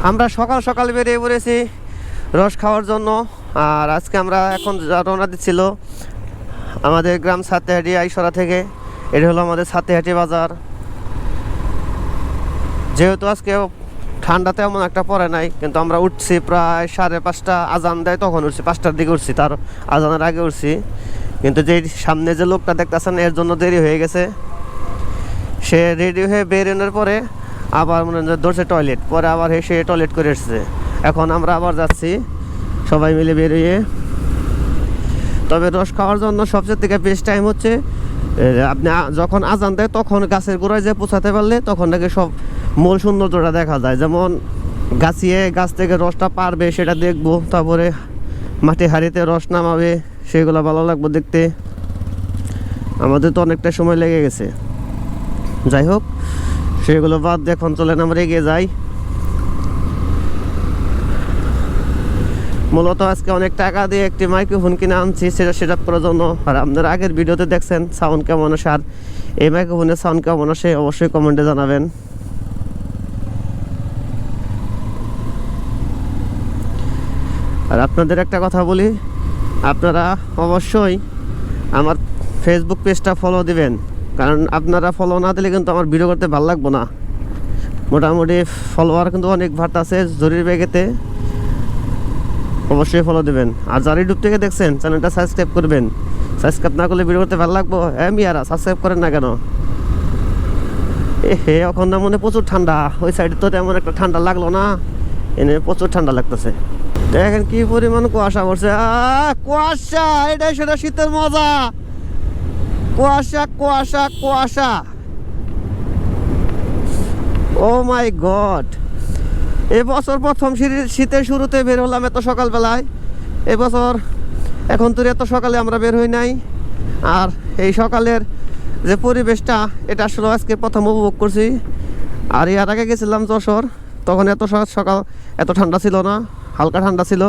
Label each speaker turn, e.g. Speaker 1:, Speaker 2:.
Speaker 1: আমরা সকাল সকাল বেরিয়ে পড়েছি রস খাওয়ার জন্য। আর আজকে আমরা এখন রওনা দিচ্ছিল আমাদের গ্রাম সাতেহাটি আইসরা থেকে। এটা হলো আমাদের সাতেহাটি বাজার। যেহেতু আজকে ঠান্ডা তেমন একটা পড়ে নাই, কিন্তু আমরা উঠছি প্রায় 5:30, আজান দেয় তখন উঠছি, 5টার দিকে উঠছি, তার আজানের আগে উঠছি। কিন্তু যে সামনে যে লোকটা দেখতেছেন এর জন্য দেরি হয়ে গেছে। সে রেডি হয়ে বেরোনোর পরে আবার মনে হয় ধরছে টয়লেট, পরে আবার সে টয়লেট করে এসছে। এখন আমরা আবার যাচ্ছি সবাই মিলে বেরিয়ে। তবে রস খাওয়ার জন্য সবচেয়ে থেকে বেস্ট টাইম হচ্ছে আপনি যখন আজান দেয় তখন গাছের গোড়ায় যে পৌঁছাতে পারলে তখন নাকি সব মূল সৌন্দর্যটা দেখা যায়। যেমন গাছ থেকে রসটা পারবে সেটা দেখবো, তারপরে মাটি হাঁড়িতে রস নামাবে, সেগুলো ভালো লাগবে দেখতে। আমাদের তো অনেকটা সময় লেগে গেছে। যাই হোক, সেগুলো বাদ দিয়ে এখন চলেন আমরা এগিয়ে যাই। মূলত আজকে অনেক টাকা দিয়ে একটি মাইক্রোফোন কিনে আনছি সেটা সেট আপ করার জন্য। আর আপনারা আগের ভিডিওতে দেখছেন সাউন্ড কেমন আসে, আর এই মাইক্রোফোনের সাউন্ড কেমন আসে অবশ্যই কমেন্টে জানাবেন। আর আপনাদের একটা কথা বলি, আপনারা অবশ্যই আমার ফেসবুক পেজটা ফলো দিবেন, কারণ আপনারা ফলো না দিলে কিন্তু আমার ভিডিও করতে ভালো লাগবে না। মোটামুটি ফলোয়ার কিন্তু অনেক বাড়তেছে জরির ব্যাগেতে, অবশ্যই ফলো দেবেন। আর যারা ইউটিউব থেকে দেখছেন চ্যানেলটা সাবস্ক্রাইব করবেন। সাবস্ক্রাইব না করলে ভিডিও করতে ভালো লাগবো? মিয়ারা সাবস্ক্রাইব করেন না কেন? হে এখন না মনে প্রচুর ঠান্ডা, ওই সাইডে তো তেমন একটা ঠান্ডা লাগলো না, এনে প্রচুর ঠান্ডা লাগতেছে। দেখেন কি পরিমাণ কুয়াশা পড়ছে। কুয়াশা, এটাই সেটা শীতের মজা। কুয়াশা কুয়াশা কুয়াশা, ও মাই গড। এবছর প্রথম শীতের শুরুতে বের হলাম এত সকালবেলায়। এবছর এখন তো এত সকালে আমরা বের হই নাই। আর এই সকালের যে পরিবেশটা, এটা আসলে আজকে প্রথম উপভোগ করছি। আর এর আগে গেছিলাম যশোর, তখন এত সকাল এত ঠান্ডা ছিল না, হালকা ঠান্ডা ছিল।